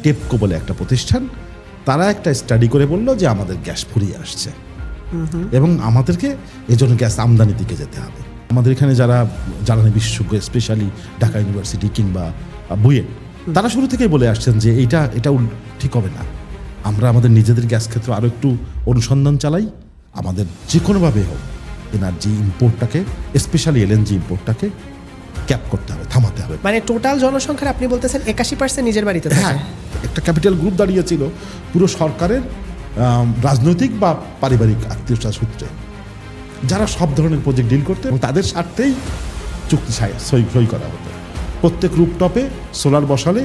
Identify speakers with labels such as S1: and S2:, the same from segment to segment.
S1: TEPCO বলে একটা প্রতিষ্ঠান, তারা একটা স্টাডি করে বলল যে আমাদের গ্যাস ফুরিয়ে আসছে এবং আমাদেরকে এজন্য গ্যাস আমদানি দিকে যেতে হবে। আমাদের এখানে যারা জ্বালানি বিশেষজ্ঞ, স্পেশালি ঢাকা ইউনিভার্সিটি কিংবা বুয়েট, তারা শুরু থেকেই বলে আসছেন যে এটা ঠিক হবে না, আমরা আমাদের নিজেদের গ্যাস ক্ষেত্রে আরও একটু অনুসন্ধান চালাই, আমাদের যে কোনোভাবে হোক এনার্জি ইম্পোর্টটাকে, স্পেশালি এলএনজি ইম্পোর্টটাকে ক্যাপ করতে হবে, থামাতে হবে।
S2: মানে টোটাল জনসংখ্যার আপনি বলতেছেন 81% নিজের বাড়িতে থাকে।
S1: হ্যাঁ, একটা ক্যাপিটাল গ্রুপ দাঁড়িয়েছিল পুরো সরকারের রাজনৈতিক বা পারিবারিক আত্মীয়তা সূত্রে, যারা সব ধরনের প্রজেক্ট ডিল করতে এবং তাদের স্বার্থেই চুক্তি সই করা হতো। প্রত্যেক রুপটপে সোলার বসালে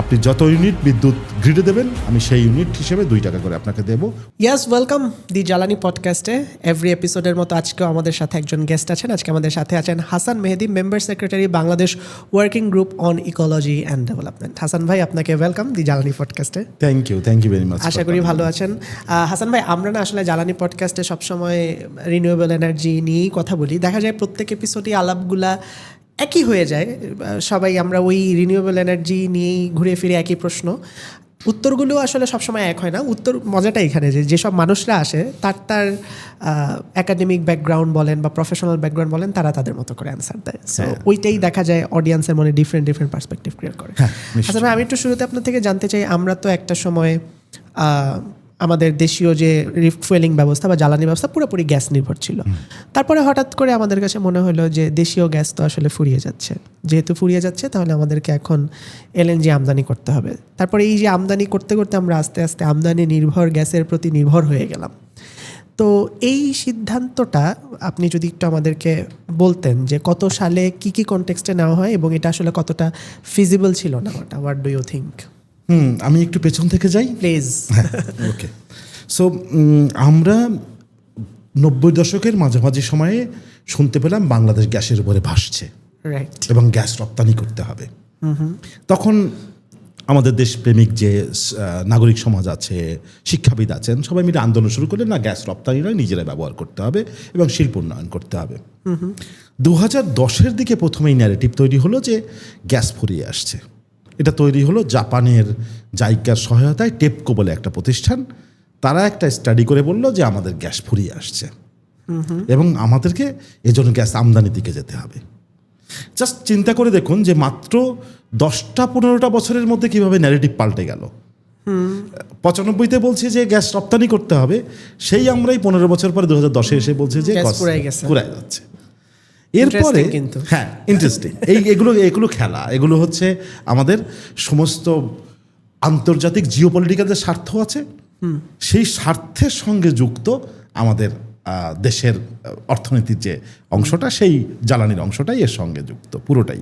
S1: আপনি যত ইউনিট বিদ্যুৎ গ্রিডে দেবেন, আমি সেই ইউনিট হিসেবে 2 টাকা করে আপনাকে দেবো।
S2: ইয়াস, ওয়েলকাম দি জ্বালানি পডকাস্টে। এভরি এপিসোডের মতো আজকেও আমাদের সাথে একজন গেস্ট আছেন। আজকে আমাদের সাথে আছেন Hasan Mehedi, member secretary, Bangladesh working group on ecology and development. Hasan ভাই, আপনাকে ওয়েলকাম দি জ্বালানি পডকাস্টে।
S1: Thank you very much.
S2: আশা করি ভালো আছেন। হাসান ভাই, আমরা না আসলে জ্বালানি পডকাস্টে সবসময় রিনিউয়েবল এনার্জি নিয়েই কথা বলি। দেখা যায় প্রত্যেক এপিসোডে আলাপগুলা একই হয়ে যায়, সবাই আমরা ওই রিনিউয়েবল এনার্জি নিয়েই ঘুরে ফিরে একই প্রশ্ন, উত্তরগুলো আসলে সবসময় এক হয় না। মজাটা এখানে যে যেসব মানুষরা আসে তার একাডেমিক ব্যাকগ্রাউন্ড বলেন বা প্রফেশনাল ব্যাকগ্রাউন্ড বলেন, তারা তাদের মতো করে অ্যান্সার দেয়। সো ওইটাই দেখা যায় অডিয়েন্সের মনে ডিফারেন্ট পার্সপেক্টিভ ক্রিয়েট করে। আচ্ছা ভাই, আমি একটু শুরুতে আপনার থেকে জানতে চাই, আমরা তো একটা সময় আমাদের দেশীয় যে রিফুয়েলিং ব্যবস্থা বা জ্বালানি ব্যবস্থা পুরোপুরি গ্যাস নির্ভর ছিল। তারপরে হঠাৎ করে আমাদের কাছে মনে হলো যে দেশীয় গ্যাস তো আসলে ফুরিয়ে যাচ্ছে, যেহেতু ফুরিয়ে যাচ্ছে তাহলে আমাদেরকে এখন এলএনজি আমদানি করতে হবে। তারপরে এই যে আমদানি করতে করতে আমরা আস্তে আস্তে আমদানি নির্ভর গ্যাসের প্রতি নির্ভর হয়ে গেলাম। তো এই সিদ্ধান্তটা আপনি যদি একটু আমাদেরকে বলতেন যে কত সালে কি কনটেক্সটে নেওয়া হয় এবং এটা আসলে কতটা ফিজিবল ছিল না, হোয়াট ডু ইউ থিঙ্ক?
S1: আমি একটু পেছন থেকে যাই
S2: প্লিজ।
S1: ওকে। সো আমরা 90 দশকের মাঝামাঝি সময়ে শুনতে পেলাম বাংলাদেশ গ্যাসের উপরে ভাসছে,
S2: রাইট,
S1: এবং গ্যাস রপ্তানি করতে হবে। তখন আমাদের দেশপ্রেমিক যে নাগরিক সমাজ আছে, শিক্ষাবিদ আছেন, সবাই মিলে আন্দোলন শুরু করলেন, না গ্যাস রপ্তানি নয়, নিজেরা ব্যবহার করতে হবে এবং শিল্প উন্নয়ন করতে হবে। 2010-এর দিকে প্রথমেই ন্যারেটিভ তৈরি হলো যে গ্যাস ফুরিয়ে আসছে। এটা তৈরি হলো জাপানের জাইকার সহায়তায়। টেপকো বলে একটা প্রতিষ্ঠান, তারা একটা স্টাডি করে বলল যে আমাদের গ্যাস ফুরিয়ে আসছে এবং আমাদেরকে এজন্য গ্যাস আমদানি দিকে যেতে হবে। জাস্ট চিন্তা করে দেখুন যে মাত্র 10-15 বছরের মধ্যে কিভাবে ন্যারেটিভ পাল্টে গেল। 95-তে বলছে যে গ্যাস রপ্তানি করতে হবে, সেই আমরাই 15 বছর পরে 2010-এ এসে বলছে যে ফুরাই যাচ্ছে। এরপরে হ্যাঁ, ইন্টারেস্টিং, এগুলো খেলা, এগুলো হচ্ছে আমাদের সমস্ত আন্তর্জাতিক জিওপলিটিক্যাল যে স্বার্থ আছে, সেই স্বার্থের সঙ্গে যুক্ত আমাদের দেশের অর্থনীতির যে অংশটা, সেই জ্বালানির অংশটাই এর সঙ্গে যুক্ত পুরোটাই।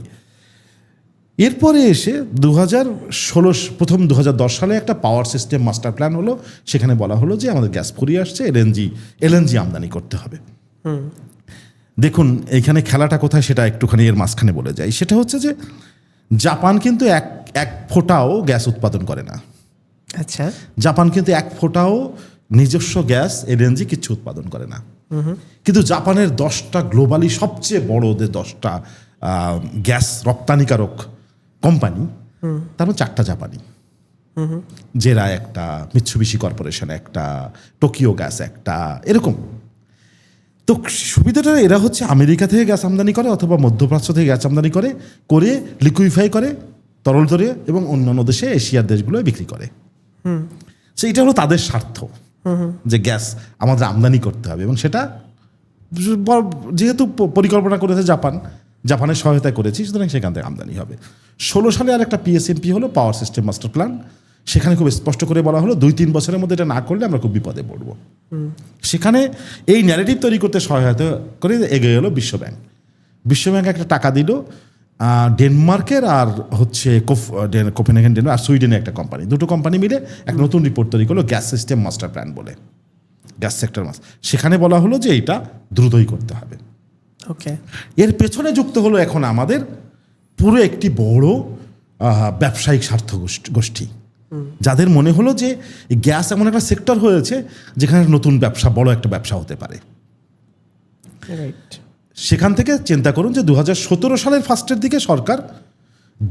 S1: এরপরে এসে 2010 সালে একটা পাওয়ার সিস্টেম মাস্টার প্ল্যান হলো, সেখানে বলা হলো যে আমাদের গ্যাস ফুরিয়ে আসছে, এলএনজি আমদানি করতে হবে। দেখুন এইখানে খেলাটা কোথায়, সেটা একটুখানি এর মাঝখানে বলে যাই। সেটা হচ্ছে যে জাপান কিন্তু এক ফোঁটাও গ্যাস উৎপাদন করে না।
S2: আচ্ছা,
S1: জাপান কিন্তু এক ফোঁটাও নিজস্ব গ্যাস এলএনজি কিছু উৎপাদন করে না। কিন্তু জাপানের 10টা গ্লোবালি সবচেয়ে বড় ওদের 10টা গ্যাস রপ্তানিকারক কোম্পানি, তার মধ্যে 4টা জাপানি, জেরা একটা, মিৎসুবিশি কর্পোরেশন একটা, টোকিও গ্যাস একটা, এরকম। তো সুবিধাটা এরা হচ্ছে আমেরিকা থেকে গ্যাস আমদানি করে অথবা মধ্যপ্রাচ্য থেকে গ্যাস আমদানি করে লিকুইফাই করে, তরল ধরে, এবং অন্যান্য দেশে, এশিয়ার দেশগুলোয় বিক্রি করে। সেইটা হলো তাদের স্বার্থ যে গ্যাস আমাদের আমদানি করতে হবে, এবং সেটা যেহেতু পরিকল্পনা করেছে জাপানের সহায়তায় করেছি, সুতরাং সেখান থেকে আমদানি হবে। 16 সালে আর একটা পিএসএমপি হলো, পাওয়ার সিস্টেম মাস্টার প্ল্যান। সেখানে খুব স্পষ্ট করে বলা হলো 2-3 বছরের মধ্যে এটা না করলে আমরা খুব বিপদে পড়ব। সেখানে এই ন্যারেটিভ তৈরি করতে সহায়তা করে এগিয়ে এলো বিশ্বব্যাংক একটা টাকা দিল ডেনমার্কের আর হচ্ছে কোপেনহেগেন আর সুইডেনের একটা কোম্পানি, দুটো কোম্পানি মিলে এক নতুন রিপোর্ট তৈরি করলো, গ্যাস সিস্টেম মাস্টার প্ল্যান বলে, গ্যাস সেক্টর সেখানে বলা হলো যে এটা দ্রুতই করতে হবে।
S2: ওকে,
S1: এর পেছনে যুক্ত হলো এখন আমাদের পুরো একটি বড় ব্যবসায়িক স্বার্থ গোষ্ঠী, যাদের মনে হলো যে গ্যাস এমন একটা সেক্টর হয়েছে যেখানে নতুন ব্যবসা, বড় একটা ব্যবসা হতে পারে। সেখান থেকে চিন্তা করুন যে 2017 সালের ফার্স্টের দিকে সরকার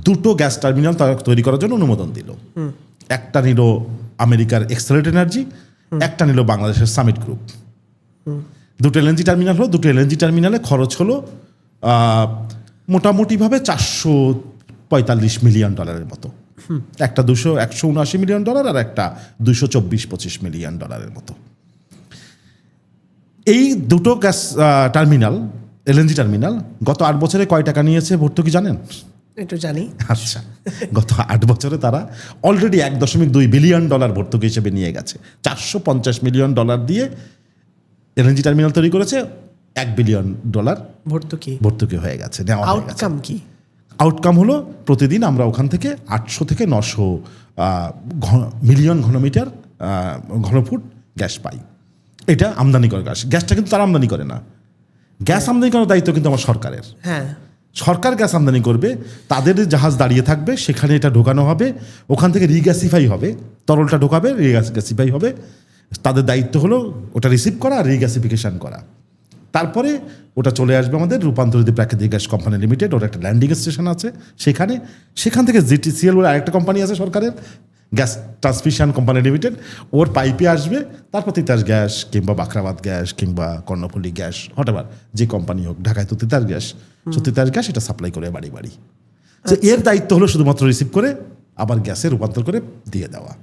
S1: 2টো গ্যাস টার্মিনাল তৈরি করার জন্য অনুমোদন দিল। একটা নিল আমেরিকার এক্সেলেট এনার্জি, একটা নিল বাংলাদেশের সামিট গ্রুপ। দুটো এলএনজি টার্মিনাল হলো, দুটো এলএনজি টার্মিনালে খরচ হলো মোটামুটিভাবে $445 মিলিয়ন মতো। একটা 179 মিলিয়ন ডলার আর একটা 224-25 মিলিয়ন ডলারের মতো। এই দুটো গ্যাস টার্মিনাল, এলএনজি টার্মিনাল, গত 8 বছরে কয় টাকা নিয়েছে ভর্তুকি জানেন?
S2: একটু জানি।
S1: আচ্ছা, গত 8 বছরে তারা অলরেডি $1.2 বিলিয়ন ভর্তুকি হিসেবে নিয়ে গেছে। $450 মিলিয়ন দিয়ে এলএনজি টার্মিনাল তৈরি করেছে, $1 বিলিয়ন ভর্তুকি হয়ে গেছে, নেওয়া হয়ে গেছে।
S2: আউটকাম কি?
S1: আউটকাম হলো প্রতিদিন আমরা ওখান থেকে 800 থেকে 900 মিলিয়ন ঘনমিটার ঘনফুট গ্যাস পাই। এটা আমদানি করে গ্যাস। গ্যাসটা কিন্তু তারা আমদানি করে না, গ্যাস আমদানি করার দায়িত্ব কিন্তু আমার সরকারের।
S2: হ্যাঁ,
S1: সরকার গ্যাস আমদানি করবে, তাদের জাহাজ দাঁড়িয়ে থাকবে, সেখানে এটা ঢোকানো হবে, ওখান থেকে রিগ্যাসিফাই হবে, তরলটা ঢোকাবে, রিগ্যাসিফাই হবে। তাদের দায়িত্ব হলো ওটা রিসিভ করা আর রিগ্যাসিফিকেশান করা। তারপরে ওটা চলে আসবে আমাদের রূপান্তরিত প্রাকৃতিক গ্যাস কোম্পানি লিমিটেড, ওর একটা ল্যান্ডিং স্টেশন আছে সেখান থেকে জিটিসিএল বলে আরেকটা কোম্পানি আছে সরকারের, গ্যাস ট্রান্সমিশন কোম্পানি লিমিটেড, ওর পাইপে আসবে। তারপর তিতাস গ্যাস কিংবা বাখরাবাদ গ্যাস কিংবা কর্ণফুলী গ্যাস, হঠাৎ যে কোম্পানি হোক, ঢাকায় তো তিতাস গ্যাস এটা সাপ্লাই করে বাড়ি বাড়ি। তো এর দায়িত্ব হলো শুধুমাত্র রিসিভ করে আবার গ্যাসে রূপান্তর করে দিয়ে দেওয়া।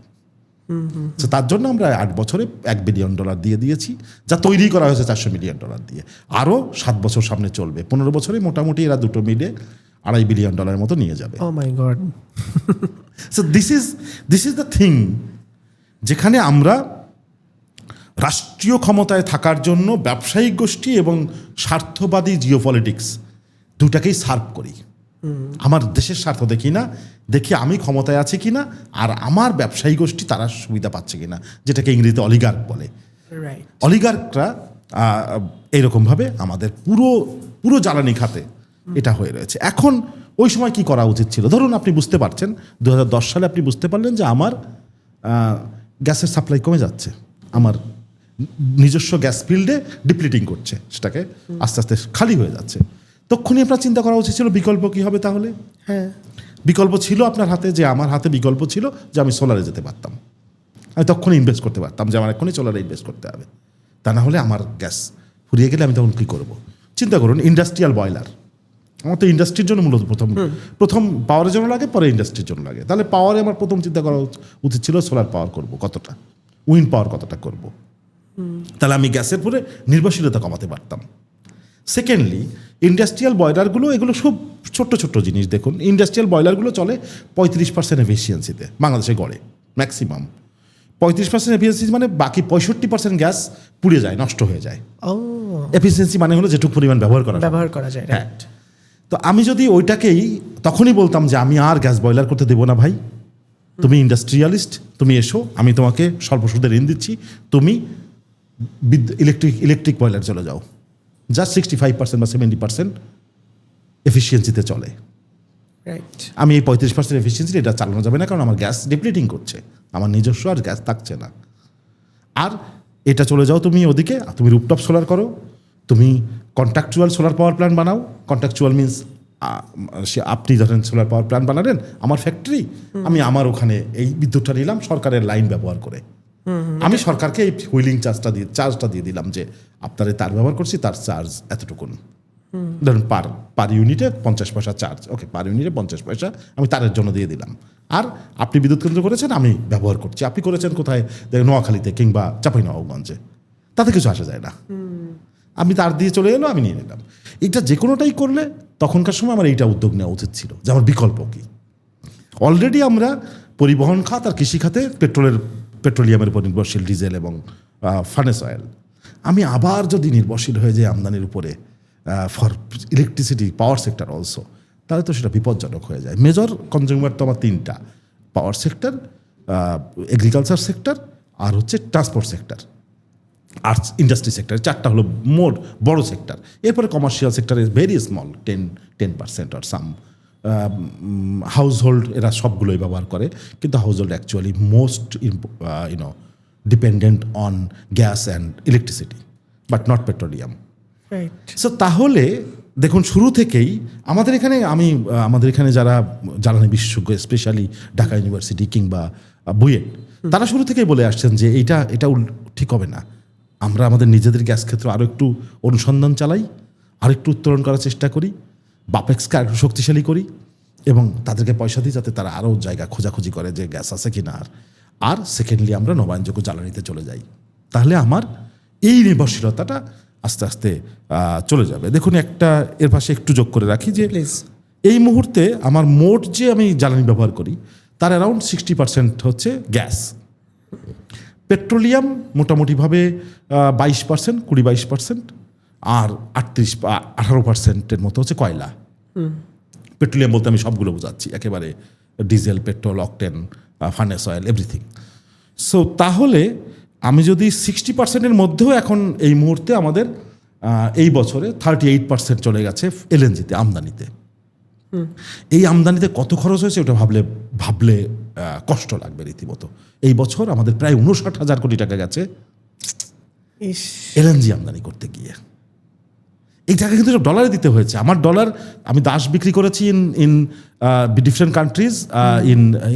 S1: তো তার জন্য আমরা 8 বছরে $1 বিলিয়ন দিয়ে দিয়েছি, যা তৈরি করা হয়েছে $400 মিলিয়ন দিয়ে। আরও 7 বছর সামনে চলবে, 15 বছরে মোটামুটি এরা দুটো মিলে $2.5 বিলিয়ন মতো নিয়ে যাবে।
S2: Oh my god.
S1: So this is the thing, যেখানে আমরা রাষ্ট্রীয় ক্ষমতায় থাকার জন্য ব্যবসায়িক গোষ্ঠী এবং স্বার্থবাদী জিওপলিটিক্স দুটাকেই সার্ভ করি। আমার দেশের স্বার্থ দেখি না, দেখি আমি ক্ষমতায় আছি কিনা আর আমার ব্যবসায়ী গোষ্ঠী তারা সুবিধা পাচ্ছে কিনা, যেটাকে ইংরেজিতে অলিগার্ক বলে। অলিগার্করা এইরকমভাবে আমাদের পুরো জ্বালানি খাতে এটা হয়ে রয়েছে। এখন ওই সময় কি করা উচিত ছিল? ধরুন আপনি বুঝতে পারছেন 2010 সালে আপনি বুঝতে পারলেন যে আমার গ্যাসের সাপ্লাই কমে যাচ্ছে, আমার নিজস্ব গ্যাস ফিল্ডে ডিপ্লিটিং করছে, সেটাকে আস্তে আস্তে খালি হয়ে যাচ্ছে। তখনই আপনার চিন্তা করা উচিত ছিল বিকল্প কী হবে। তাহলে
S2: হ্যাঁ,
S1: বিকল্প ছিল আপনার হাতে, যে আমার হাতে বিকল্প ছিল যে আমি সোলারে যেতে পারতাম, আমি তখনই ইনভেস্ট করতে পারতাম যে আমার এখনই সোলারে ইনভেস্ট করতে হবে। তা না হলে আমার গ্যাস ফুরিয়ে গেলে আমি তখন কী করব? চিন্তা করুন, ইন্ডাস্ট্রিয়াল বয়লার আমার তো ইন্ডাস্ট্রির জন্য মূলত প্রথম পাওয়ারের জন্য লাগে, পরে ইন্ডাস্ট্রির জন্য লাগে। তাহলে পাওয়ারে আমার প্রথম চিন্তা করা উচিত ছিল সোলার পাওয়ার করব কতটা, উইন্ড পাওয়ার কতটা করব, তাহলে আমি গ্যাসের পরে নির্ভরশীলতা কমাতে পারতাম। সেকেন্ডলি, ইন্ডাস্ট্রিয়াল বয়লারগুলো, এগুলো সব ছোট্ট ছোট্ট জিনিস। দেখুন, ইন্ডাস্ট্রিয়াল বয়লারগুলো চলে 35% এফিসিয়েন্সিতে, বাংলাদেশে গড়ে ম্যাক্সিমাম 35% এফিসিয়েন্সি, মানে বাকি 65% গ্যাস পুড়ে যায়, নষ্ট হয়ে যায়। এফিসিয়েন্সি মানে হলো যেটুকু পরিমাণ ব্যবহার করা যায়। হ্যাঁ, তো আমি যদি ওইটাকেই তখনই বলতাম যে আমি আর গ্যাস বয়লার করতে দেবো না ভাই, তুমি ইন্ডাস্ট্রিয়ালিস্ট, তুমি এসো, আমি তোমাকে স্বল্প সুদে ঋণ দিচ্ছি, তুমি ইলেকট্রিক বয়লার চলে যাও, জাস্ট 65% বা 70% এফিসিয়েন্সিতে চলে। আমি এই 35% এফিসিয়েন্সি এটা চালানো যাবে না, কারণ আমার গ্যাস ডিপ্লিটিং করছে, আমার নিজস্ব আর গ্যাস থাকছে না। আর এটা চলে যাও তুমি ওদিকে, তুমি রুপটপ সোলার করো, তুমি কন্ট্রাকচুয়াল সোলার পাওয়ার প্ল্যান্ট বানাও। কন্ট্রাকচুয়াল মিনস আপনি ধরেন সোলার পাওয়ার প্ল্যান্ট বানালেন আমার ফ্যাক্টরি, আমি আমার ওখানে এই বিদ্যুৎটা নিলাম সরকারের লাইন ব্যবহার করে, আমি সরকারকে এই হুইলিং চার্জটা দিয়ে দিলাম যে আপনার তার ব্যবহার করছি, তার চার্জ এতটুকুন, ধরুন পার ইউনিটে 50 পয়সা চার্জ, ওকে, পার ইউনিটে 50 পয়সা আমি তারের জন্য দিয়ে দিলাম। আর আপনি বিদ্যুৎ কেন্দ্র করেছেন, আমি ব্যবহার করছি, আপনি করেছেন কোথায়, নোয়াখালীতে কিংবা চাঁপাইনবাবগঞ্জে, তাতে কিছু আসা যায় না, আমি তার দিয়ে চলে এলো, আমি নিয়ে নিলাম। এটা যে কোনোটাই করলে তখনকার সময় আমার এইটা উদ্যোগ নেওয়া উচিত ছিল যে আমার বিকল্প কী। অলরেডি আমরা পরিবহন খাত আর কৃষি খাতে পেট্রোলিয়ামের উপর নির্ভরশীল, ডিজেল এবং ফার্নেস অয়েল। আমি আবার যদি নির্ভরশীল হয়ে যাই আমদানির উপরে for electricity, power sector also, তাহলে তো সেটা বিপজ্জনক হয়ে যায়। মেজর কনজিউমার তো আমার 3টা, পাওয়ার সেক্টর, এগ্রিকালচার সেক্টর আর হচ্ছে ট্রান্সপোর্ট সেক্টর, আর ইন্ডাস্ট্রি সেক্টর, 4টা হলো মোট বড় সেক্টর। এরপরে commercial sector is very small, 10% আর সাম হাউস হোল্ড, এরা সবগুলোই ব্যবহার করে, কিন্তু household actually most dependent on gas and electricity, but not petroleum. So তাহলে দেখুন, শুরু থেকেই আমাদের এখানে যারা জ্বালানি বিশেষজ্ঞ, স্পেশালি ঢাকা ইউনিভার্সিটি কিংবা বুয়েট, তারা শুরু থেকেই বলে আসছেন যে এটা ঠিক হবে না, আমরা আমাদের নিজেদের গ্যাস ক্ষেত্রে আরও একটু অনুসন্ধান চালাই, আর একটু উত্তোলন করার চেষ্টা করি, বাপেক্সকে আরও শক্তিশালী করি এবং তাদেরকে পয়সা দিই যাতে তারা আরও জায়গা খোঁজাখুঁজি করে যে গ্যাস আছে কি না। আর সেকেন্ডলি আমরা নবায়নযোগ্য জ্বালানিতে চলে যাই, তাহলে আমার এই নির্ভরশীলতাটা আস্তে আস্তে চলে যাবে। দেখুন, একটা এর পাশে একটু যোগ করে রাখি যে
S2: প্লিজ,
S1: এই মুহূর্তে আমার মোট যে আমি জ্বালানি ব্যবহার করি তার অ্যারাউন্ড 60% হচ্ছে গ্যাস। পেট্রোলিয়াম মোটামুটিভাবে 22%, 20-22%, আর 18% মতো হচ্ছে কয়লা। পেট্রোলিয়াম বলতে আমি সবগুলো বোঝাচ্ছি, একেবারে diesel, petrol, octane, furnace oil, everything. So তাহলে আমি যদি 60%-এর মধ্যেও এখন এই মুহূর্তে আমাদের এই বছরে 38% চলে গেছে এলএনজিতে, আমদানিতে। এই আমদানিতে কত খরচ হয়েছে ওটা ভাবলে কষ্ট লাগবে রীতিমতো। এই বছর আমাদের প্রায় 59,000 কোটি টাকা গেছে এলএনজি আমদানি করতে গিয়ে। এই টাকা কিন্তু ডলারে দিতে হয়েছে। আমার ডলার আমি দাস বিক্রি করেছি in different countries,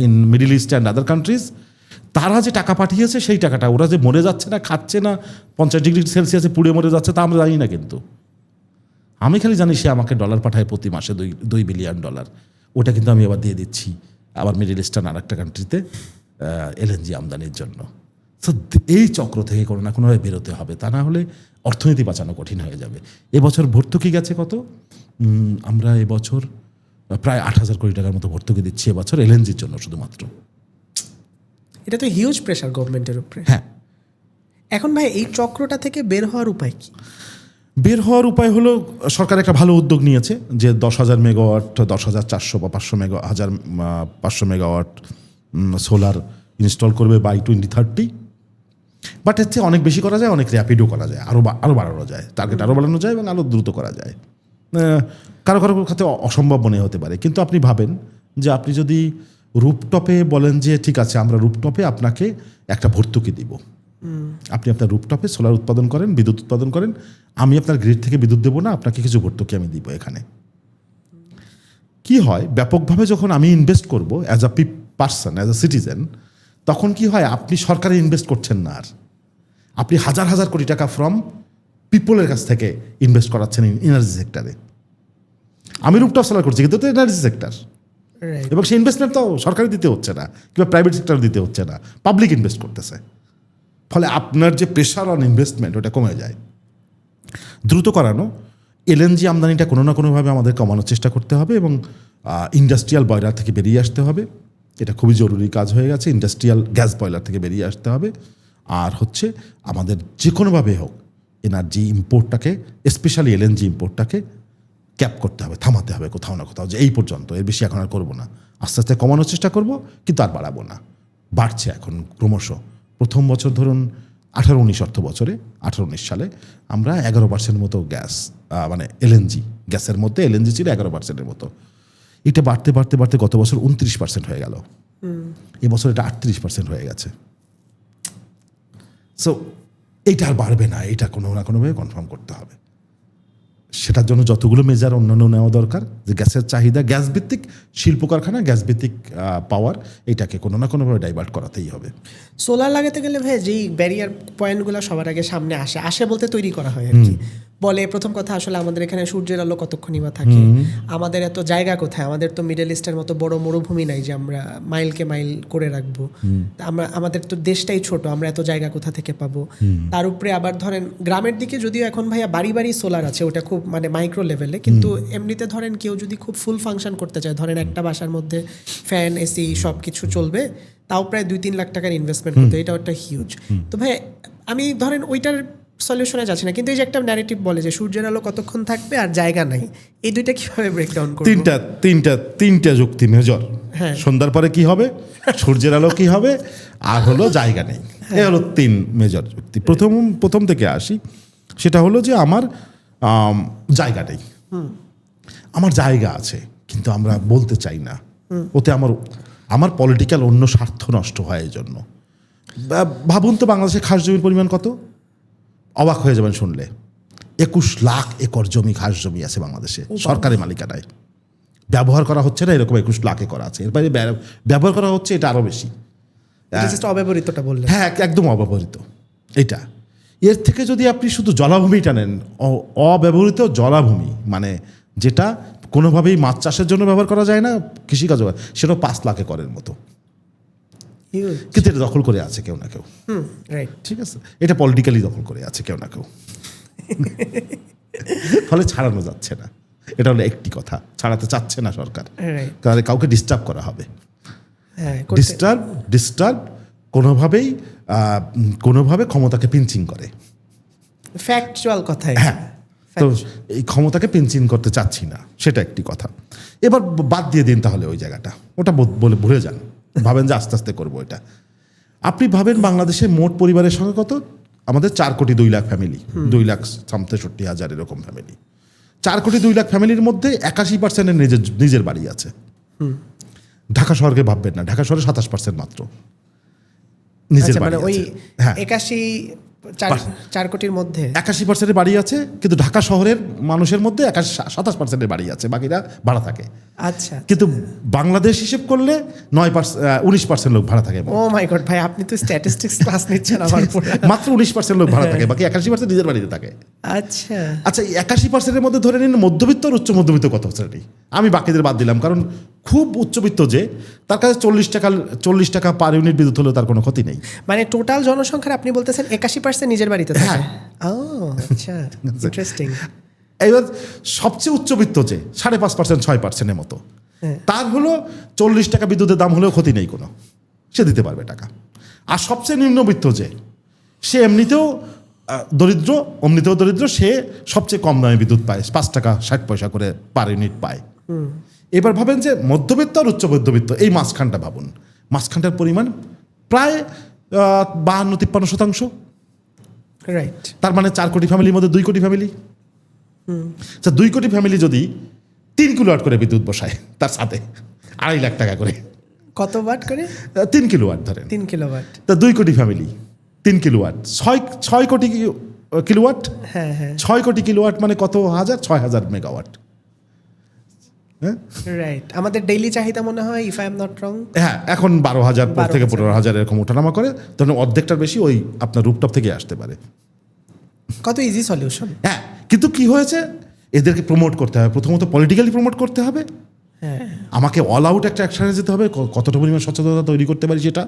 S1: in middle east and other countries. তারা যে টাকা পাঠিয়েছে সেই টাকাটা ওরা যে মরে যাচ্ছে না, খাচ্ছে না, 50 ডিগ্রি সেলসিয়াসে পুড়ে মরে যাচ্ছে তা আমরা জানি না। কিন্তু আমি খালি জানি সে আমাকে ডলার পাঠায় প্রতি মাসে $2 বিলিয়ন। ওটা কিন্তু আমি এবার দিয়ে দিচ্ছি আবার মিডল ইস্টার্ন আর একটা কান্ট্রিতে এলএনজি আমদানির জন্য। তো এই চক্র থেকে কোনো না কোনোভাবে বেরোতে হবে, তা না হলে অর্থনীতি বাঁচানো কঠিন হয়ে যাবে। এবছর ভর্তুকি গেছে কত? আমরা এবছর প্রায় 8,000 কোটি টাকার মতো ভর্তুকি দিচ্ছি এবছর এলএনজির জন্য শুধুমাত্র।
S2: এটা তো হিউজ প্রেশার গভর্নমেন্টের উপরে।
S1: হ্যাঁ,
S2: এখন ভাই এই চক্রটা থেকে বের হওয়ার উপায় কি?
S1: বের হওয়ার উপায় হলো সরকার একটা ভালো উদ্যোগ নিয়েছে যে 10,000 মেগাওয়াট, 10,400 বা 500 মেগাওয়াট সোলার ইনস্টল করবে বাই 2030। বাট এর চেয়ে অনেক বেশি করা যায়, অনেক র্যাপিডও করা যায়, আরও বাড়ানো যায়, টার্গেট আরও বাড়ানো যায় এবং আরও দ্রুত করা যায়। কারো কারো ক্ষেত্রে অসম্ভব মনে হতে পারে, কিন্তু আপনি ভাবেন যে আপনি যদি রুপটপে বলেন যে ঠিক আছে আমরা রুপটপে আপনাকে একটা ভর্তুকি দিব, আপনি আপনার রুপটপে সোলার উৎপাদন করেন, বিদ্যুৎ উৎপাদন করেন, আমি আপনার গ্রিড থেকে বিদ্যুৎ দেবো না, আপনাকে কিছু ভর্তুকি আমি দিব। এখানে কি হয়, ব্যাপকভাবে যখন আমি ইনভেস্ট করব as a person, as a citizen, তখন কি হয়, আপনি সরকারে ইনভেস্ট করছেন না, আর আপনি হাজার হাজার কোটি টাকা ফ্রম পিপলের কাছ থেকে ইনভেস্ট করাচ্ছেন এনার্জি সেক্টরে। আমি রুপটপ সোলার করছি কিন্তু তো এনার্জি সেক্টর, এবং সেই ইনভেস্টমেন্ট তো সরকারি দিতে হচ্ছে না কিংবা প্রাইভেট সেক্টর দিতে হচ্ছে না, পাবলিক ইনভেস্ট করতেছে। ফলে আপনার যে প্রেশার অন ইনভেস্টমেন্ট ওটা কমে যায়। দ্রুত করানো এলএনজি আমদানিটা কোনো না কোনোভাবে আমাদের কমানোর চেষ্টা করতে হবে এবং ইন্ডাস্ট্রিয়াল বয়লার থেকে বেরিয়ে আসতে হবে। এটা খুবই জরুরি কাজ হয়ে গেছে। ইন্ডাস্ট্রিয়াল গ্যাস বয়লার থেকে বেরিয়ে আসতে হবে। আর হচ্ছে আমাদের যে কোনোভাবে হোক এনার্জি ইম্পোর্টটাকে, স্পেশালি এলএনজি ইম্পোর্টটাকে ক্যাপ করতে হবে, থামাতে হবে কোথাও না কোথাও, যে এই পর্যন্ত, এর বেশি এখন আর করবো না। আস্তে আস্তে কমানোর চেষ্টা করব, কিন্তু আর বাড়াবো না। বাড়ছে এখন ক্রমশ। প্রথম বছর ধরুন 18-19 অর্থ বছরে, 18-19 সালে আমরা 11% মতো গ্যাস, মানে এলএনজি গ্যাসের মধ্যে এলএনজি ছিল 11%-এর মতো। এটা বাড়তে বাড়তে বাড়তে গত বছর 29% হয়ে গেল। এবছর এটা 38% হয়ে গেছে। সো এইটা আর বাড়বে না, এটা কোনো না কোনোভাবে কনফার্ম করতে হবে। সেটার জন্য যতগুলো মেজার অন্যান্য নেওয়া দরকার, যে গ্যাসের চাহিদা, গ্যাস ভিত্তিক শিল্প কারখানা, গ্যাস ভিত্তিক পাওয়ার, এটাকে কোনো না কোনোভাবে ডাইভার্ট করাতেই হবে।
S2: সোলার লাগাতে গেলে ভাই যেই ব্যারিয়ার পয়েন্টগুলো সবার আগে সামনে আসে বলতে তৈরি করা হয় আর কি। বলে প্রথম কথা আসলে আমাদের এখানে সূর্যের আলো কতক্ষণই বা থাকে, আমাদের এত জায়গা কোথায়, আমাদের তো মিডল ইস্টের মতো বড় মরুভূমি নাই যে আমরা মাইলকে মাইল করে রাখবো। আমাদের তো দেশটাই ছোট, আমরা এত জায়গা কোথা থেকে পাবো? তার উপরে আবার ধরেন গ্রামের দিকে যদিও এখন ভাইয়া বাড়ি বাড়ি সোলার আছে, ওটা খুব মানে মাইক্রো লেভেলে, কিন্তু এমনিতে ধরেন কেউ যদি খুব ফুল ফাংশন করতে চায়, ধরেন একটা বাসার মধ্যে ফ্যান, এসি সব কিছু চলবে, তাও প্রায় 2-3 লাখ টাকার ইনভেস্টমেন্ট করতে, এটা একটা হিউজ। তো ভাই আমি ধরেন ওইটার সলিউশনে যাচ্ছি না, কিন্তু এই যে একটা ন্যারেটিভ বলে যে সূর্যের আলো কতক্ষণ থাকবে আর জায়গা নাই, এই দুইটা কিভাবে ব্রেকডাউন করব?
S1: তিনটা যুক্তি মেজর।
S2: হ্যাঁ,
S1: সন্ধ্যার পরে কি হবে, সূর্যের আলো কি হবে, আর হলো জায়গা নেই। এই হলো 3 মেজর যুক্তি। প্রথম থেকে আসি, সেটা হলো যে আমার জায়গা নেই। আমার জায়গা আছে কিন্তু আমরা বলতে চাই না, ওতে আমার পলিটিক্যাল অন্য স্বার্থ নষ্ট হয়। এই জন্য ভাবুন তো বাংলাদেশে খাস জমির পরিমাণ কত, অবাক হয়ে যাবেন শুনলে। 21 লাখ একর জমি, খাস জমি আছে বাংলাদেশে সরকারি মালিকানায়। ব্যবহার করা হচ্ছে না এরকম 21 লাখ একর আছে। এর বাইরে ব্যবহার করা হচ্ছে এটা আরও বেশি।
S2: জাস্ট অব্যবহৃতটা বললেন।
S1: হ্যাঁ, একদম অব্যবহৃত এটা। এর থেকে যদি আপনি শুধু জলাভূমিটা নেন, অব্যবহৃত জলাভূমি মানে যেটা কোনোভাবেই মাছ চাষের জন্য ব্যবহার করা যায় না, কৃষিকাজ, সেটা 5 লাখ একরের মতো। কিন্তু এটা দখল করে আছে কেউ না কেউ।
S2: রাইট,
S1: ঠিক আছে, এটা পলিটিক্যালি দখল করে আছে কেউ না কেউ, ফলে ছাড়ানো যাচ্ছে না। এটা হলো একটি কথা, ছাড়াতে চাচ্ছে না সরকার, কারণ কাউকে ডিস্টার্ব করা হবে। ডিস্টার্ব কোনোভাবে ক্ষমতাকে পিঞ্চিং করে।
S2: ফ্যাকচুয়াল কথাই।
S1: হ্যাঁ, তো এই ক্ষমতাকে পিঞ্চিং করতে চাচ্ছি না, সেটা একটি কথা। এবার বাদ দিয়ে দিন তাহলে ওই জায়গাটা, ওটা বলে ভুলে যান, ভাবেন যে আস্তে আস্তে করবো এটা। আপনি ভাবেন বাংলাদেশে মোট পরিবারের সংখ্যা কত? আমাদের 4 কোটি 2 লাখ ফ্যামিলি, 2,63,000 এরকম ফ্যামিলি। 4 কোটি 2 লাখ ফ্যামিলির মধ্যে 81% নিজের বাড়ি আছে। ঢাকা শহরকে ভাববেন না, ঢাকা শহরে 27% মাত্র নিজের বাড়ি আছে। হ্যাঁ,
S2: 4 কোটির মধ্যে
S1: 81% বাড়ি আছে, কিন্তু ঢাকা শহরের মানুষের মধ্যে 27% বাড়ি আছে, বাকিরা ভাড়া থাকে।
S2: আচ্ছা,
S1: কিন্তু বাংলাদেশ হিসেব করলে 19% লোক ভাড়া থাকে।
S2: ও মাই গড ভাই, আপনি তো স্ট্যাটিস্টিক্স ক্লাস নিচ্ছেন আমার উপর।
S1: মাত্র 19% লোক ভাড়া থাকে, বাকি 81% নিজের বাড়িতে থাকে।
S2: আচ্ছা,
S1: এই 81%-এর মধ্যে ধরে নিন মধ্যবিত্ত আর উচ্চ মধ্যবিত্ত কত শ্রেণী, আমি বাকিদের বাদ দিলাম, কারণ খুব উচ্চবিত্ত যে তার কাছে 40 টাকা পার ইউনিট বিদ্যুৎ হলেও তার কোনো ক্ষতি নেই।
S2: মানে টোটাল জনসংখ্যার আপনি বলতেছেন 81% নিজের বাড়িতে থাকে। ও আচ্ছা, ইন্টারেস্টিং।
S1: এবার সবচেয়ে উচ্চবিত্ত যে 5.5%, 6%-এর মতো, তার হলো 40 টাকা বিদ্যুতের দাম হলেও ক্ষতি নেই কোনো, সে দিতে পারবে টাকা। আর সবচেয়ে নিম্নবিত্ত যে, সে এমনিতেও দরিদ্র, সে সবচেয়ে কম দামে বিদ্যুৎ পায়, 5 টাকা 60 পয়সা করে পার ইউনিট পায়। এবার ভাবেন যে মধ্যবিত্ত আর উচ্চ মধ্যবিত্ত, এই মাঝখানটা ভাবুন, মাঝখানটার পরিমাণ প্রায় 52-53%।
S2: রাইট,
S1: তার মানে 4 কোটি ফ্যামিলির মধ্যে 2 কোটি ফ্যামিলি। 2 কোটি ফ্যামিলি যদি 3 কিলোওয়াট করে বিদ্যুৎ বসায় তার সাথে 2.5 লাখ টাকা করে,
S2: কত ওয়াট করে?
S1: 3 কিলোওয়াট ধরেন,
S2: 3 কিলোওয়াট।
S1: তা 2 কোটি ফ্যামিলি 3 কিলোওয়াট, 6 কোটি কিলোওয়াট।
S2: হ্যাঁ,
S1: 6 কোটি কিলোওয়াট মানে কত হাজার? 6,000 মেগাওয়াট।
S2: রাইট, আমাদের ডেইলি চাহিদা মনে হয়, if I am not wrong,
S1: হ্যাঁ, এখন 12,000 থেকে 15,000 এরকম ওঠানামা করে, তখন অর্ধেকটার বেশি ওই আপনার রুপটপ থেকে আসতে পারে।
S2: কত ইজি সলিউশন।
S1: হ্যাঁ, কিন্তু কি হয়েছে, এদেরকে প্রমোট করতে হবে, প্রথমত পলিটিক্যালি প্রমোট করতে হবে।
S2: হ্যাঁ,
S1: আমাকে অল আউট একটা অ্যাকশনে যেতে হবে, কতটা পরিমাণ সচেতনতা তৈরি করতে পারি সেটা।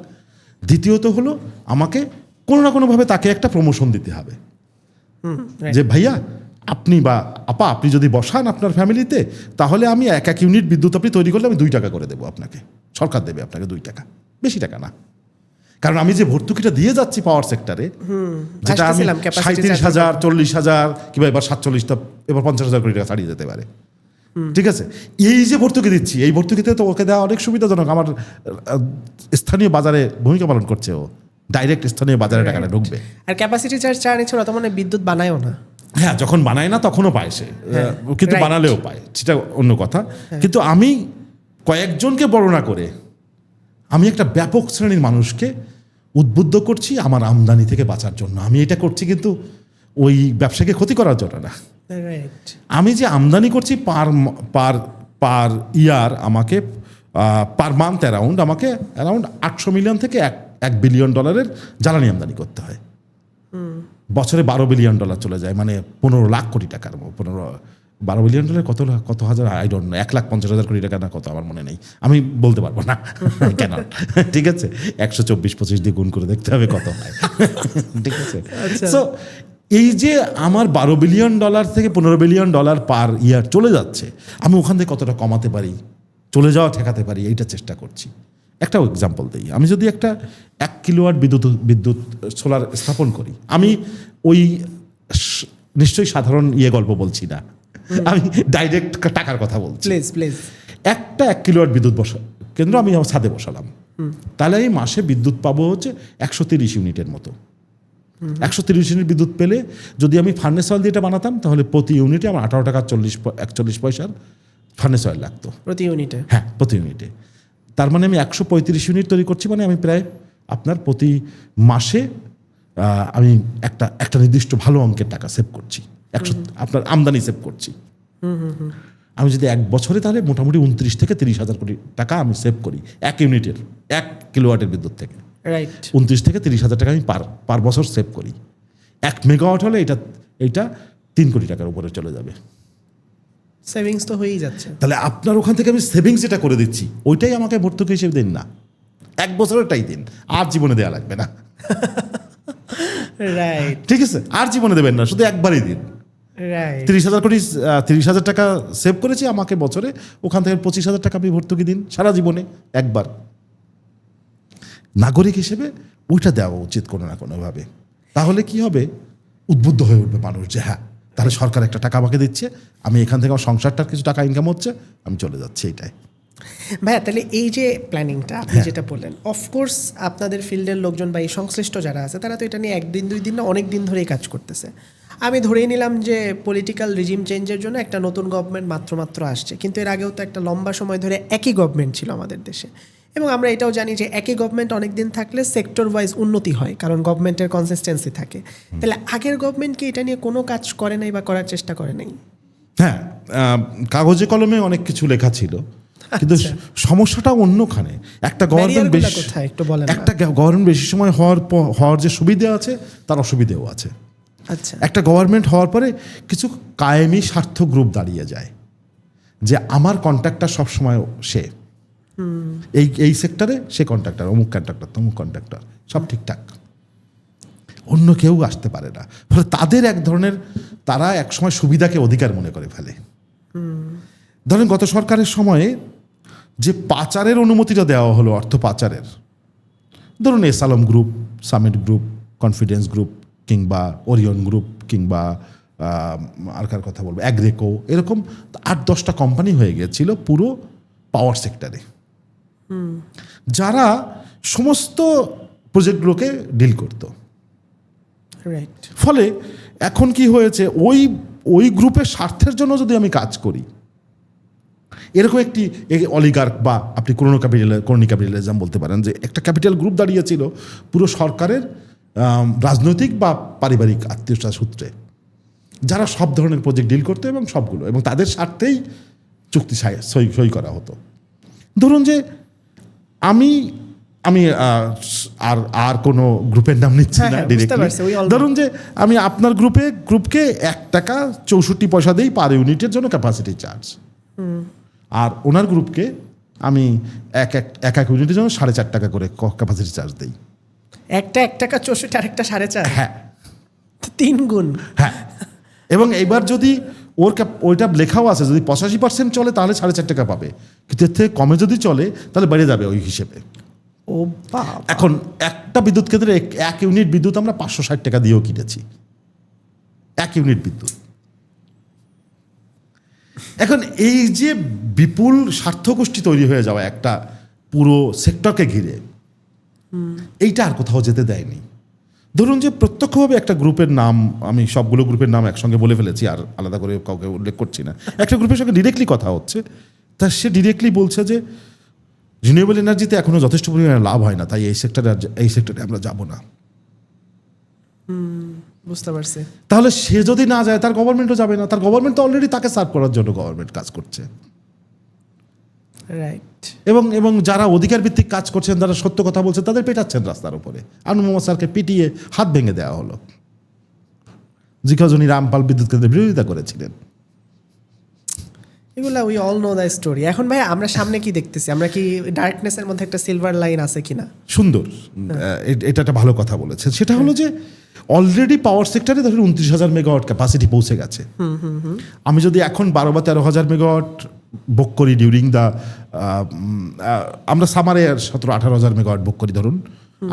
S1: দ্বিতীয়ত হলো আমাকে কোনো না কোনোভাবে তাকে একটা প্রমোশন দিতে হবে, যে ভাইয়া আপনি বা আপা আপনি যদি বসান আপনার ফ্যামিলিতে, তাহলে আমি 1 ইউনিট বিদ্যুৎ আপনি তৈরি করলে আমি 2 টাকা করে দেবো আপনাকে, সরকার দেবে আপনাকে 2 টাকা, বেশি টাকা না। কারণ আমি যে ভর্তুকিটা দিয়ে যাচ্ছি পাওয়ার সেক্টরে, যেটা আমি 37,000, 40,000 কিংবা এবার 47টা, এবার 50,000 কোটি টাকা ছাড়িয়ে যেতে পারে। ঠিক আছে, এই যে ভর্তুকি দিচ্ছি, এই ভর্তুকিতে তো ওকে দেওয়া অনেক সুবিধাজনক, আমার স্থানীয় বাজারে ভূমিকা পালন করছে, ও ডাইরেক্ট স্থানীয় বাজারে টাকাটা ঢুকবে।
S2: আর ক্যাপাসিটি চার্জ নিচ্ছে না, তো মানে বিদ্যুৎ বানায়ও না।
S1: হ্যাঁ, যখন বানায় না তখনও পায় সে, কিন্তু বানালেও পায়, সেটা অন্য কথা। কিন্তু আমি কয়েকজনকে বর্ণনা করে আমি একটা ব্যাপক শ্রেণীর মানুষকে উদ্বুদ্ধ করছি আমার আমদানি থেকে বাঁচার জন্য। আমি এটা করছি কিন্তু ওই ব্যবসাকে ক্ষতি করার জন্য না। আমি যে আমদানি করছি পার ইয়ার, আমাকে পার মান্থ আমাকে অ্যারাউন্ড 800 মিলিয়ন থেকে $1 বিলিয়ন জ্বালানি আমদানি করতে হয়। বছরে $12 বিলিয়ন চলে যায়, মানে 15 লাখ কোটি টাকার, 12 বিলিয়ন কত হাজার, আই ডোন্ট নো, 1,50,000 কোটি টাকা না কত আমার মনে নেই, আমি বলতে পারবো না কেন। ঠিক আছে, 124-25 দিয়ে গুণ করে দেখতে হবে কত হয়। ঠিক আছে, সো এই যে আমার $12 বিলিয়ন থেকে $15 বিলিয়ন পার ইয়ার চলে যাচ্ছে, আমি ওখান থেকে কতটা কমাতে পারি, চলে যাওয়া ঠেকাতে পারি, এইটা চেষ্টা করছি। একটা এক্সাম্পল দিই, আমি যদি একটা 1 কিলোওয়াট বিদ্যুৎ সোলার স্থাপন করি, আমি ওই নিশ্চয়ই সাধারণ গল্প বলছি না, আমি ডাইরেক্ট টাকার কথা বলছি। একটা 1 কিলোওয়াট বিদ্যুৎ কেন্দ্র আমি আমার ছাদে বসালাম, তাহলে আমি মাসে বিদ্যুৎ পাবো হচ্ছে 130 ইউনিটের মতো। 130 ইউনিট বিদ্যুৎ পেলে যদি আমি ফার্নেস অয়েল দিয়ে এটা বানাতাম, তাহলে প্রতি ইউনিটে আমার 18 টাকা 41 পয়সার ফার্নেস অয়েল লাগতো প্রতি ইউনিটে। হ্যাঁ, প্রতি ইউনিটে। তার মানে আমি 135 ইউনিট তৈরি করছি, মানে আমি প্রায় আপনার প্রতি মাসে আমি একটা নির্দিষ্ট ভালো অঙ্কের টাকা সেভ করছি, আপনার আমদানি সেভ করছি। আমি যদি 1 বছরে, তাহলে মোটামুটি 29 থেকে 30 হাজার কোটি টাকা আমি সেভ করি 1 ইউনিটের, 1 কিলোওয়াটের বিদ্যুৎ থেকে।
S2: রাইট
S1: 29 থেকে 30,000 টাকা আমি পার বছর সেভ করি। 1 মেগাওয়াট হলে এটা 3 কোটি টাকার উপরে চলে যাবে।
S2: সেভিংস তো হয়েই যাচ্ছে।
S1: তাহলে আপনার ওখান থেকে আমি সেভিংস যেটা করে দিচ্ছি ওইটাই আমাকে ভর্তুকি হিসেবে দিন না, 1 বছরেরটাই দিন, আর জীবনে দেওয়া লাগবে না।
S2: রাইট
S1: ঠিক আছে, আর জীবনে দেবেন না, শুধু একবারই দিন।
S2: রাইট
S1: 30,000 টাকা সেভ করেছি, আমাকে বছরে ওখান থেকে 25,000 টাকা আপনি ভর্তুকি দিন সারা জীবনে একবার। নাগরিক হিসেবে ওইটা দেওয়া উচিত কোনো না কোনোভাবে। তাহলে কি হবে, উদ্বুদ্ধ হয়ে উঠবে মানুষ যে হ্যাঁ তাহলে সরকার একটা টাকা আমাকে দিচ্ছে, আমি এখান থেকে আমার সংসারটার কিছু টাকা ইনকাম হচ্ছে, আমি চলে যাচ্ছি। এইটাই
S2: ভাইয়া, তাহলে এই যে প্ল্যানিংটা আপনি যেটা বললেন, অফকোর্স আপনাদের ফিল্ডের লোকজন বা এই সংশ্লিষ্ট যারা আছে তারা তো এটা নিয়ে 1 দিন 2 দিন না, অনেক দিন ধরেই কাজ করতেছে। আমি ধরেই নিলাম যে পলিটিক্যাল রিজিম চেঞ্জের জন্য একটা নতুন গভর্নমেন্ট মাত্র আসছে, কিন্তু এর আগেও তো একটা লম্বা সময় ধরে একই গভর্নমেন্ট ছিল আমাদের দেশে। এবং আমরা এটাও জানি যে একই গভর্নমেন্ট অনেক দিন থাকলে সেক্টর ওয়াইজ উন্নতি হয়, কারণ গভর্নমেন্টের কনসিস্টেন্সি থাকে। তাহলে আগের গভর্নমেন্ট কি এটা নিয়ে কোনো কাজ করে নাই বা করার চেষ্টা করে নাই?
S1: হ্যাঁ, কাগজে কলমে অনেক কিছু লেখা ছিল, কিন্তু সমস্যাটা অন্যখানে। একটা গভর্নমেন্ট বেশি সময় হওয়ার যে সুবিধা আছে তার অসুবিধেও আছে।
S2: আচ্ছা,
S1: একটা গভর্নমেন্ট হওয়ার পরে কিছু কায়েমি স্বার্থ গ্রুপ দাঁড়িয়ে যায় যে আমার কন্ট্রাক্টর সবসময় সে এই সেক্টরে, সে কন্ট্রাক্টর, অমুক কন্ট্রাক্টর, তমুক কন্ট্রাক্টর, সব ঠিকঠাক, অন্য কেউ আসতে পারে না। ফলে তাদের এক ধরনের, তারা একসময় সুবিধাকে অধিকার মনে করে ফেলে। ধরেন গত সরকারের সময়ে যে পাচারের অনুমতিটা দেওয়া হলো, অর্থ পাচারের, ধরুন S Alam group, summit group, confidence group, কিংবা ওরিয়ন গ্রুপ, কিংবা আর কার কথা বলবো, অ্যাগ্রেকো, এরকম 8-10টা কোম্পানি হয়ে গিয়েছিল পুরো পাওয়ার সেক্টরে, যারা সমস্ত প্রজেক্টগুলোকে ডিল করতো।
S2: রাইট।
S1: ফলে এখন কি হয়েছে, ওই গ্রুপের স্বার্থের জন্য যদি আমি কাজ করি, এরকম একটি অলিগার্ক বা আপনি ক্রোনি ক্যাপিটালিজম বলতে পারেন, যে একটা ক্যাপিটাল গ্রুপ দাঁড়িয়েছিল পুরো সরকারের রাজনৈতিক বা পারিবারিক আত্মীয়তা সূত্রে, যারা সব ধরনের প্রজেক্ট ডিল করতো এবং সবগুলো, এবং তাদের স্বার্থেই চুক্তি সই করা হতো। ধরুন যে আমি আর কোনো গ্রুপের নাম নিচ্ছি না ডিরেক্টলি, ধরুন যে আমি আপনার গ্রুপকে 1 টাকা 64 পয়সা দিই পার ইউনিটের জন্য ক্যাপাসিটি চার্জ, আর ওনার গ্রুপকে আমি এক ইউনিটের জন্য 4.5 টাকা করে ক্যাপাসিটি চার্জ দিই।
S2: একটা 1 টাকা 64, আরেকটা 4.5।
S1: হ্যাঁ,
S2: 3 গুণ।
S1: হ্যাঁ, এবং এবার যদি ওইটা লেখাও আছে, যদি 85% চলে তাহলে 4.5 টাকা পাবে, কিন্তু এর থেকে কমে যদি চলে তাহলে বেড়ে যাবে ওই হিসেবে।
S2: ও বাবা!
S1: এখন একটা বিদ্যুৎ কেন্দ্রে 1 ইউনিট বিদ্যুৎ আমরা 560 টাকা দিয়েও কিনেছি, 1 ইউনিট বিদ্যুৎ। এখন এই যে বিপুল স্বার্থগোষ্ঠী তৈরি হয়ে যাওয়া একটা পুরো সেক্টরকে ঘিরে, এইটা আর কোথাও যেতে দেয়নি। ধরুন যে প্রত্যক্ষভাবে একটা গ্রুপের নাম, আমি সবগুলো গ্রুপের নাম একসঙ্গে বলে ফেলেছি, আর আলাদা করে কাউকে উল্লেখ করছি না, একটা গ্রুপের সঙ্গে ডিরেক্টলি কথা হচ্ছে, তা সে ডিরেক্টলি বলছে যে রিনিউয়েবল এনার্জিতে এখনো যথেষ্ট পরিমাণে লাভ হয় না, তাই এই সেক্টরে আমরা যাব না।
S2: বুঝতে পারছি।
S1: তাহলে সে যদি না যায়, তার গভর্নমেন্টও যাবে না, তার গভর্নমেন্ট তো অলরেডি তাকে সার্ভ করার জন্য গভর্নমেন্ট কাজ করছে।
S2: রাইট।
S1: এবং যারা অধিকার ভিত্তিক কাজ করছেন, যারা সত্য কথা বলছেন, তাদের পেটাচ্ছেন রাস্তার উপরে। আনু মোহাম্মদ স্যারকে পিটিয়ে হাত ভেঙে দেওয়া হলো, যিনি রামপাল বিদ্যুৎ কেন্দ্রের বিরোধিতা করেছিলেন।
S2: এগুলা we all know the story. এখন ভাই আমরা সামনে কি দেখতেছি? আমরা কি ডার্কনেসের মধ্যে একটা সিলভার লাইন আছে কিনা?
S1: সুন্দর, এটা একটা ভালো কথা বলেছেন। সেটা হলো যে অলরেডি পাওয়ার সেক্টরে ধরুন 29,000 মেগাওয়াট ক্যাপাসিটি পৌঁছে গেছে। আমি যদি এখন 12 বা 13,000 মেগাওয়াট বুক করি ডিউরিং দ্য, আমরা সামারে 17-18,000 মেগাওয়াট বুক করি, ধরুন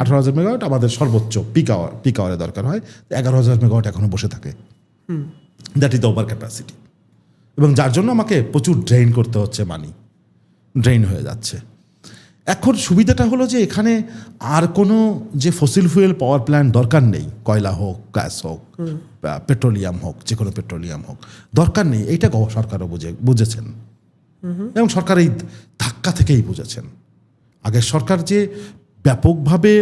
S1: 18,000 মেগাওয়াট আমাদের সর্বোচ্চ পিক আওয়ারে দরকার হয়, 11,000 মেগাওয়াট এখনো বসে থাকে। That is the over capacity, এবং যার জন্য আমাকে প্রচুর ড্রেইন করতে হচ্ছে, ড্রেইন হয়ে যাচ্ছে। এখন সুবিধাটা হলো যে এখানে আর কোনো যে ফসিল ফুয়েল পাওয়ার প্ল্যান্ট দরকার নেই, কয়লা হোক, গ্যাস হোক, পেট্রোলিয়াম হোক, যে কোনো পেট্রোলিয়াম হোক, দরকার নেই। এইটা সরকারও বুঝেছেন, এবং সরকার এই ধাক্কা থেকেই বুঝেছেন। আগের সরকার যে ব্যাপকভাবে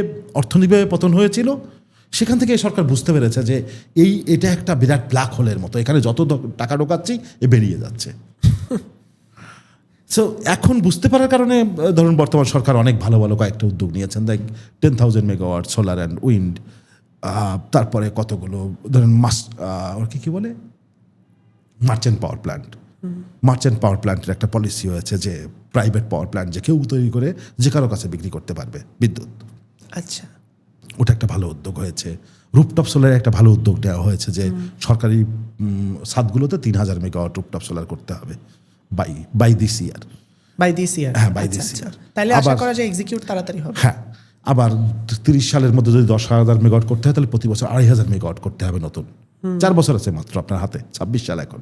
S1: অর্থনৈতিকভাবে পতন হয়েছিল, সেখান থেকে সরকার বুঝতে পেরেছে যে এটা একটা বিরাট ব্ল্যাক হোলের মতো, এখানে যত টাকা ঢোকাচ্ছি এ বেরিয়ে যাচ্ছে। সো এখন বুঝতে পারার কারণে ধরুন বর্তমান সরকার অনেক ভালো ভালো কয়েকটা উদ্যোগ নিয়েছেন, like 10,000 megawatt solar and wind, তারপরে কতগুলো ধরুন ওর কি বলে মার্চেন্ট পাওয়ার প্ল্যান্ট। মার্চেন্ট পাওয়ার প্ল্যান্টের একটা পলিসি হয়েছে যে প্রাইভেট পাওয়ার প্ল্যান্ট যে কেউ তৈরি করে যে কারো কাছে বিক্রি করতে পারবে বিদ্যুৎ।
S2: আচ্ছা,
S1: ওটা একটা ভালো উদ্যোগ হয়েছে। রুপটপ সোলারের একটা ভালো উদ্যোগ নেওয়া হয়েছে যে সরকারি ছাদগুলোতে 3,000 মেগাওয়াট রুপটপ সোলার করতে হবে by this year.
S2: By this year.
S1: হ্যাঁ, by this year।
S2: তাহলে আশা করা যায় এক্সিকিউট তাড়াতাড়ি হবে।
S1: হ্যাঁ, আবার 30 সালের মধ্যে যদি 10,000 মেগাওয়াট করতে হয় তাহলে প্রতি বছর 2,500 মেগাওয়াট করতে হবে নতুন। 4 বছর আছে মাত্র আপনার হাতে, 26 সাল এখন।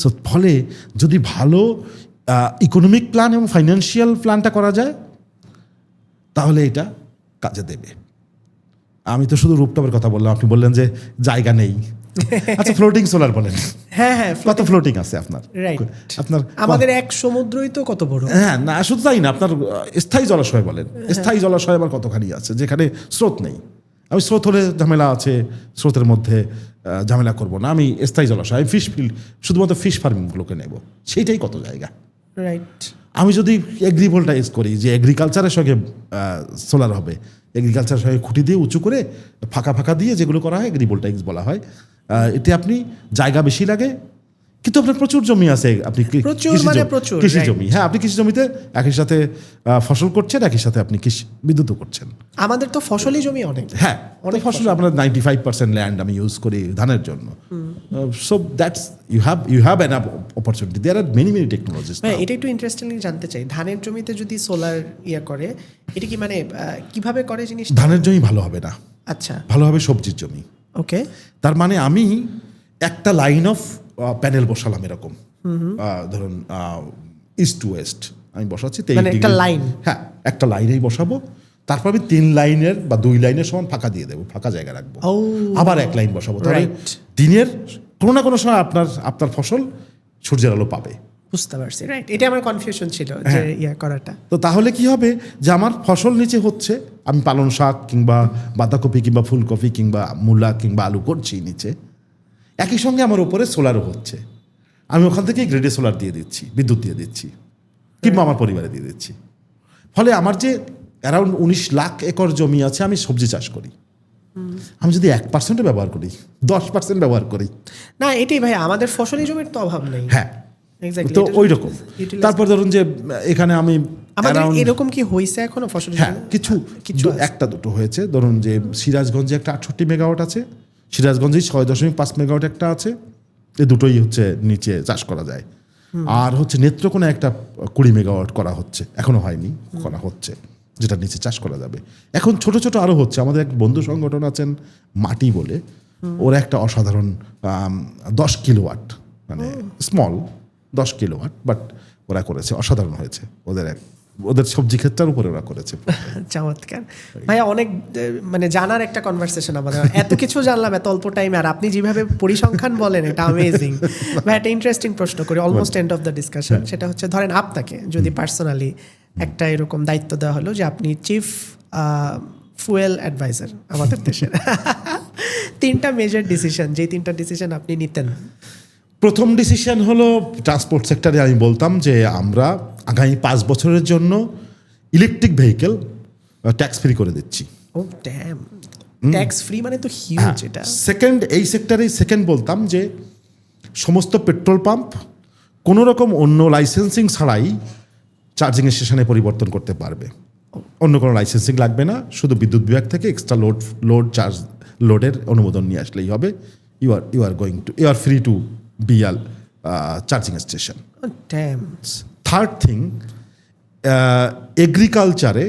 S1: সো ফলে যদি ভালো ইকোনমিক প্ল্যান এবং ফাইন্যান্সিয়াল প্ল্যানটা করা যায় তাহলে এটা কাজে দেবে। আমি তো শুধু রুপটপের কথা বললাম, আপনি বললেন যে জায়গা নেই। আচ্ছা, ফ্লোটিং সোলার বলেন।
S2: হ্যাঁ হ্যাঁ,
S1: কত ফ্লোটিং আছে আপনার?
S2: রাইট।
S1: আপনার
S2: আমাদের এক সমুদ্রই তো কত বড়।
S1: হ্যাঁ, না শুধু তাই না, আপনার স্থায়ী জলাশয় বলেন। স্থায়ী জলাশয় আবার কতখানি আছে যেখানে স্রোত নেই। আমি স্রোত হলে ঝামেলা আছে, স্রোতের মধ্যে ঝামেলা করবো না। আমি স্থায়ী জলাশয়, আমি ফিশ ফিল্ড, শুধুমাত্র ফিশ ফার্মিংগুলোকে নেব, সেইটাই কত জায়গা।
S2: রাইট।
S1: আমি যদি এগ্রিভোল্টাইজ করি যে এগ্রিকালচারের সঙ্গে সোলার হবে, এগ্রিকালচারের সঙ্গে খুঁটি দিয়ে উঁচু করে ফাঁকা ফাঁকা দিয়ে যেগুলো করা হয় এগ্রিভোল্টাইজ বলা হয়। এতে আপনি জায়গা বেশি লাগে, কিন্তু আপনার প্রচুর জমি আছে, আপনি কৃষি জমি। হ্যাঁ, আপনি কৃষি জমিতে একই সাথে ফসল করছেন, একই সাথে আপনি বিদ্যুৎও করছেন।
S2: আমাদের তো ফসলি জমি অনেক।
S1: হ্যাঁ, অনেক ফসল। আপনার 95% ল্যান্ড আমি ইউজ করি ধানের জন্য। So that's you have an opportunity. There are many technologies.
S2: হ্যাঁ, এটা একটু ইন্টারেস্টিংলি জানতে চাই, ধানের জমিতে যদি সোলার করে, এটা কি মানে কিভাবে করে জিনিস?
S1: ধানের জমি ভালো হবে না।
S2: আচ্ছা,
S1: ভালো হবে সবজির জমি।
S2: ওকে।
S1: তার মানে আমি একটা লাইন অফ প্যানেল বসালাম এরকম, ধরুন ইস্ট টু ওয়েস্ট আমি বসাচ্ছি,
S2: একটা লাইন।
S1: হ্যাঁ, একটা লাইনেই বসাবো। তারপর আমি 3 লাইনের বা 2 লাইনের সমান ফাঁকা দিয়ে দেবো, ফাঁকা জায়গা রাখবো, আবার এক লাইন বসাবো। তাহলে দিনের কোনো না কোনো সময় আপনার ফসল সূর্যের আলো পাবে।
S2: বুঝতে পারছি, রাইট। এটা আমার কনফিউশন ছিল যে করাটা।
S1: তো তাহলে কি হবে যে আমার ফসল নিচে হচ্ছে, আমি পালং শাক কিংবা বাঁধাকপি কিংবা ফুলকপি কিংবা মূলা কিংবা আলু করছি নিচে, একই সঙ্গে আমার উপরে সোলারও হচ্ছে। আমি ওখান থেকেই গ্রেডে সোলার দিয়ে দিচ্ছি, বিদ্যুৎ দিয়ে দিচ্ছি, কিংবা আমার পরিবারে দিয়ে দিচ্ছি। ফলে আমার যে অ্যারাউন্ড 19 লাখ একর জমি আছে, আমি সবজি চাষ করি। আমি যদি 1% ব্যবহার করি, 10% ব্যবহার করি,
S2: না এটাই ভাই, আমাদের ফসলি জমির তো অভাব নেই।
S1: হ্যাঁ, তো ওই রকম। তারপর ধরুন যে এখানে আমি
S2: এরকম কি হয়েছে এখনো ফসলি?
S1: হ্যাঁ, কিছু একটা দুটো হয়েছে। ধরুন যে সিরাজগঞ্জে একটা 68 মেগাওয়াট আছে, সিরাজগঞ্জে 6.5 মেগাওয়াট একটা আছে। এই দুটোই হচ্ছে নিচে চাষ করা যায়। আর হচ্ছে নেত্রকোণা একটা 20 মেগাওয়াট করা হচ্ছে, এখনো হয়নি, করা হচ্ছে, যেটা নিচে চাষ করা যাবে। এখন ছোট ছোট আরো হচ্ছে। আমাদের এক বন্ধু সংগঠন আছেন মাটি বলে, ওরা একটা অসাধারণ 10 কিলোওয়াট, মানে স্মল 10 কিলোওয়াট, বাট ওরা করেছে, অসাধারণ হয়েছে। ওদের সবজি ক্ষেত্রের উপরে ওরা করেছে।
S2: চমৎকার ভাইয়া, অনেক মানে জানার একটা কনভারসেশন আমাদের। এত কিছু জানলাম এত অল্প টাইমে, আর আপনি যেভাবে পরিসংখ্যান বলেন এটা অ্যামেজিং। ভাই, একটা ইন্টারেস্টিং প্রশ্ন করি, almost end of the discussion. সেটা হচ্ছে, ধরেন আপনাকে যদি পার্সোনালি একটা এরকম দায়িত্ব দেওয়া হলো যে আপনি চিফ ফুয়েল অ্যাডভাইজার আমাদের দেশের, 3টা মেজর ডিসিশন, যে 3টা ডিসিশন আপনি নিতেন।
S1: প্রথম ডিসিশন হলো ট্রান্সপোর্ট সেক্টরে আমি বলতাম যে আমরা আগামী 5 বছরের জন্য ইলেকট্রিক ভেহিকেল ট্যাক্স ফ্রি করে দিচ্ছি।
S2: ও ড্যাম, ট্যাক্স ফ্রি মানে তো হিউজ এটা।
S1: সেকেন্ড, এই সেক্টরে বলতাম যে সমস্ত পেট্রোল পাম্প কোনো রকম অন্য লাইসেন্সিং ছাড়াই চার্জিং স্টেশনে পরিবর্তন করতে পারবে। অন্য কোনো লাইসেন্সিং লাগবে না, শুধু বিদ্যুৎ বিভাগ থেকে এক্সট্রা লোডের অনুমোদন নিয়ে আসলেই হবে। You are free to be a charging station.
S2: Damn.
S1: Third thing, এগ্রিকালচারে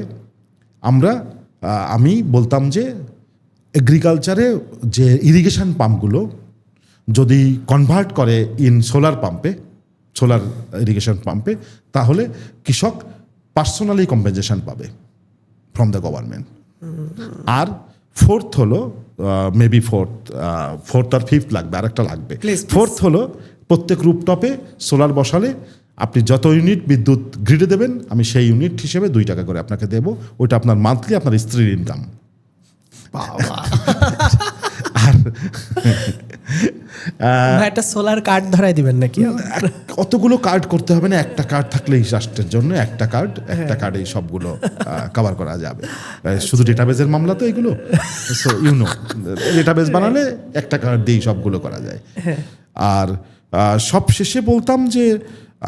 S1: আমি বলতাম যে এগ্রিকালচারে যে ইরিগেশন পাম্পগুলো যদি কনভার্ট করে সোলার ইরিগেশন পাম্পে, তাহলে কৃষক পার্সোনালি কম্পেনসেশন পাবে ফ্রম দ্য গভর্নমেন্ট। আর ফোর্থ হলো, মেবি ফোর্থ আর ফিফথ লাগবে, আর একটা লাগবে। ফোর্থ হলো, প্রত্যেক রুপটপে সোলার বসালে আপনি যত ইউনিট বিদ্যুৎ গ্রিডে দেবেন, আমি সেই ইউনিট হিসেবে 2 টাকা করে আপনাকে দেবো। ওইটা আপনার মান্থলি আপনার স্ত্রীর ইনকাম।
S2: ভাই একটা সোলার কার্ড ধরাই দিবেন নাকি?
S1: অতগুলো কার্ড করতে হবে না, একটা কার্ড থাকলেই রাষ্ট্রের জন্য একটা কার্ডে সবগুলো কভার করা যাবে। শুধু ডেটাবেজের মামলা তো এগুলো, সো ডেটাবেজ বানালে একটা কার্ড দিয়েই সবগুলো করা যায়। আর সব শেষে বলতাম যে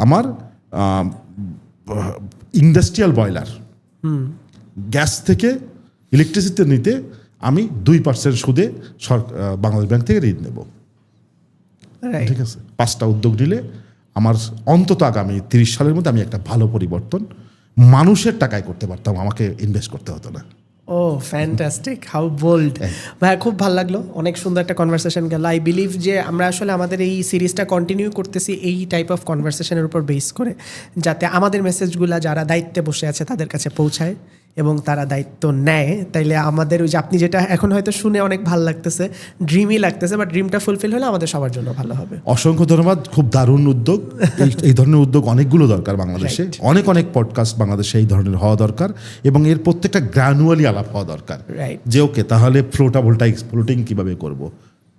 S1: আমার ইন্ডাস্ট্রিয়াল বয়লার গ্যাস থেকে ইলেকট্রিসিটি নিতে আমি 2% সুদে বাংলাদেশ ব্যাংক থেকে ঋণ নেব। ঠিক আছে, 5টা উদ্যোগ নিলে আমার অন্তত আগামী 30 সালের মধ্যে আমি একটা ভালো পরিবর্তন মানুষের টাকায় করতে পারতাম, আমাকে ইনভেস্ট করতে হতো না।
S2: ও ফ্যান্টাস্টিক, হাউ বোল্ড। ভাইয়া খুব ভালো লাগলো, অনেক সুন্দর একটা কনভারসেশন গেল। আই বিলিভ যে আমরা আসলে আমাদের এই সিরিজটা কন্টিনিউ করতেছি এই টাইপ অফ কনভারসেশনের উপর বেস করে, যাতে আমাদের মেসেজগুলো যারা দায়িত্বে বসে আছে তাদের কাছে পৌঁছায় এবং তারা দায়িত্ব নেয়। তাইলে আমাদের ওই যে আপনি যেটা এখন হয়তো শুনে অনেক ভালো লাগতেছে, ড্রিমই লাগতেছে, বাট ড্রিমটা ফুলফিল হলে আমাদের সবার জন্য ভালো হবে।
S1: অসংখ্য ধন্যবাদ, খুব দারুণ উদ্যোগ। এই ধরনের উদ্যোগ অনেকগুলো দরকার বাংলাদেশে, অনেক পডকাস্ট বাংলাদেশে এই ধরনের হওয়া দরকার এবং এর প্রত্যেকটা গ্র্যানুয়ালি আলাপ হওয়া দরকার। যে ওকে তাহলে ফ্লোটিং কিভাবে করব,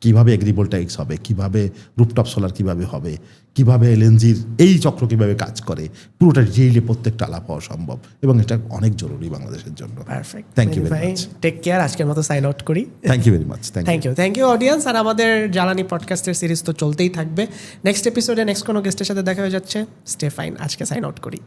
S1: কিভাবে এগ্রিভোল্টাইক্স হবে, কিভাবে রুফটপ সোলার কিভাবে হবে, কিভাবে এলএনজির এই চক্র কিভাবে কাজ করে, পুরোটা ডিটেইলে প্রত্যেকটা আলাপ হওয়া সম্ভব এবং এটা অনেক জরুরি বাংলাদেশের জন্য।
S2: Perfect,
S1: thank you very much.
S2: Take care, আজকের মতো সাইন আউট করি।
S1: Thank you very much.
S2: Thank you audience. আর আমাদের জ্বালানি পডকাস্টের সিরিজ তো চলতেই থাকবে। নেক্সট এপিসোডে নেক্সট কোনো গেস্টের সাথে দেখা হয়ে যাচ্ছে। স্টে ফাইন, আজকে সাইন আউট করি।